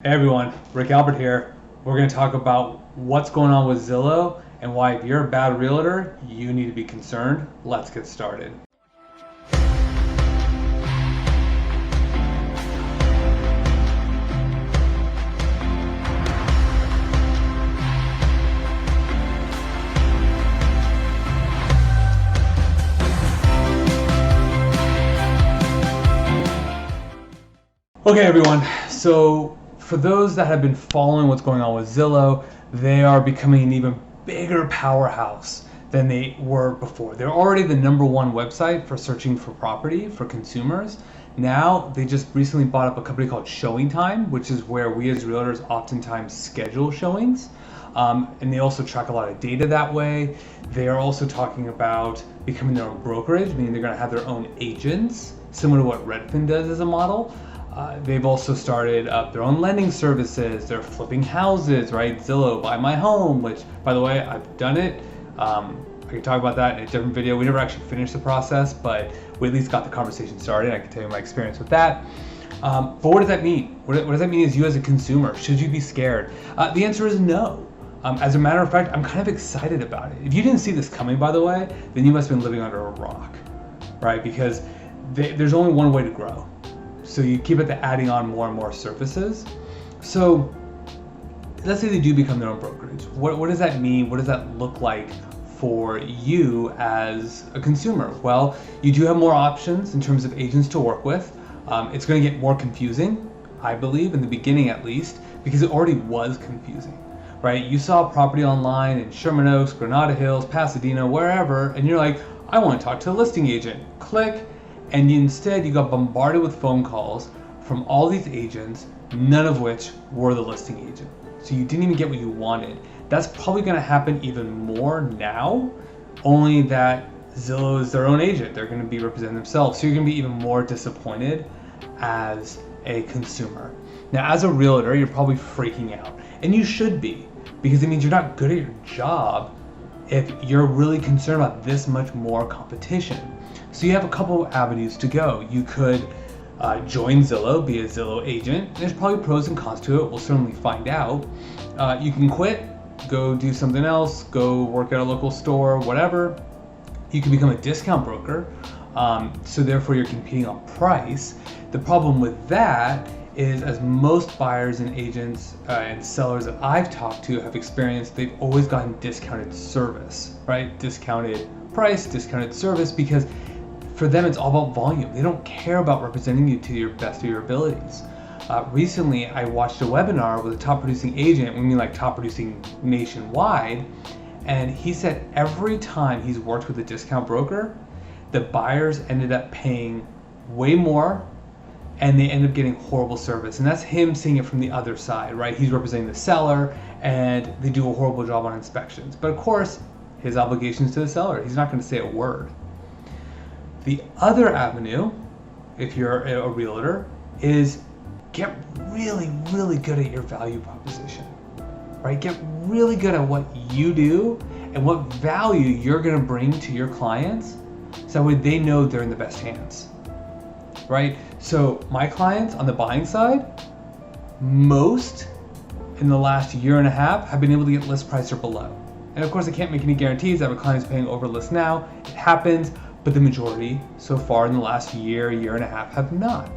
Hey everyone, Rick Albert here. We're going to talk about what's going on with Zillow and why if you're a bad realtor, you need to be concerned. Let's get started. Okay everyone, so for those that have been following what's going on with Zillow, they are becoming an even bigger powerhouse than they were before. They're already the #1 website for searching for property for consumers. Now they just recently bought up a company called ShowingTime, which is where we as realtors oftentimes schedule showings. And they also track a lot of data that way. They are also talking about becoming their own brokerage, meaning they're going to have their own agents, similar to what Redfin does as a model. They've also started up their own lending services. They're flipping houses, right? Zillow, buy my home, which, by the way, I've done it. I can talk about that in a different video. We never actually finished the process, but we at least got the conversation started. I can tell you my experience with that. But what does that mean? What does that mean as you as a consumer? Should you be scared? The answer is no. As a matter of fact, I'm kind of excited about it. If you didn't see this coming, by the way, then you must have been living under a rock, right? Because there's only one way to grow. So you keep it adding on more and more services. So let's say they do become their own brokerage. What does that mean? What does that look like for you as a consumer? Well, you do have more options in terms of agents to work with. It's going to get more confusing, I believe, in the beginning at least, because it already was confusing, right? You saw a property online in Sherman Oaks, Granada Hills, Pasadena, wherever, and you're like, I want to talk to a listing agent. Click. And instead you got bombarded with phone calls from all these agents, none of which were the listing agent. So you didn't even get what you wanted. That's probably going to happen even more now, only that Zillow is their own agent. They're going to be representing themselves. So you're going to be even more disappointed as a consumer. Now, as a realtor, you're probably freaking out, and you should be, because it means you're not good at your job if you're really concerned about this much more competition. So you have a couple of avenues to go. You could join Zillow, be a Zillow agent. There's probably pros and cons to it. We'll certainly find out. You can quit, go do something else, go work at a local store, whatever. You can become a discount broker. So therefore you're competing on price. The problem with that is, as most buyers and agents and sellers that I've talked to have experienced, they've always gotten discounted service, right? Discounted price, discounted service, because for them it's all about volume. They don't care about representing you to your best of your abilities. Recently, I watched a webinar with a top producing agent, we mean like top producing nationwide, and he said every time he's worked with a discount broker, the buyers ended up paying way more and they end up getting horrible service. And that's him seeing it from the other side, right? He's representing the seller and they do a horrible job on inspections. But of course, his obligations to the seller, he's not going to say a word. The other avenue, if you're a realtor, is get really, really good at your value proposition, right? Get really good at what you do and what value you're going to bring to your clients, so that way they know they're in the best hands, right? So my clients on the buying side, most in the last year and a half have been able to get list price or below. And of course I can't make any guarantees that a client is paying over list now. It happens, but the majority so far in the last year and a half have not.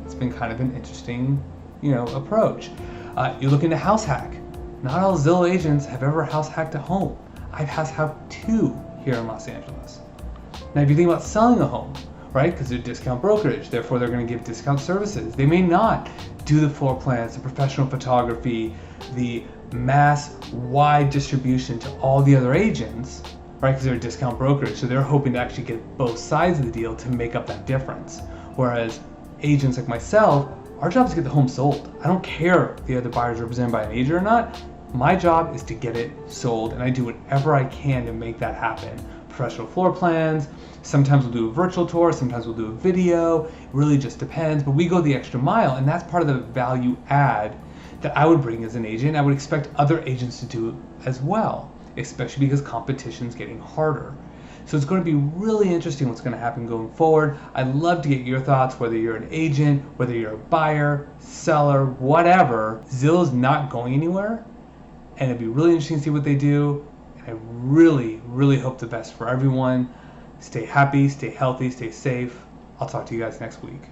It's been kind of an interesting, approach. You look into house hack. Not all Zillow agents have ever house hacked a home. I've house hacked 2 here in Los Angeles. Now if you think about selling a home, right? Because they're discount brokerage, therefore they're going to give discount services. They may not do the floor plans, the professional photography, the mass wide distribution to all the other agents, right? Because they're a discount brokerage, so they're hoping to actually get both sides of the deal to make up that difference. Whereas agents like myself, our job is to get the home sold. I don't care if the other buyer is represented by an agent or not. My job is to get it sold, and I do whatever I can to make that happen. Professional floor plans, sometimes we'll do a virtual tour, sometimes we'll do a video, it really just depends, but we go the extra mile, and that's part of the value add that I would bring as an agent. I would expect other agents to do as well, especially because competition's getting harder. So it's going to be really interesting what's going to happen going forward. I'd love to get your thoughts, whether you're an agent, whether you're a buyer, seller, whatever. Zillow's not going anywhere, and it'd be really interesting to see what they do. And I really, really hope the best for everyone. Stay happy, stay healthy, stay safe. I'll talk to you guys next week.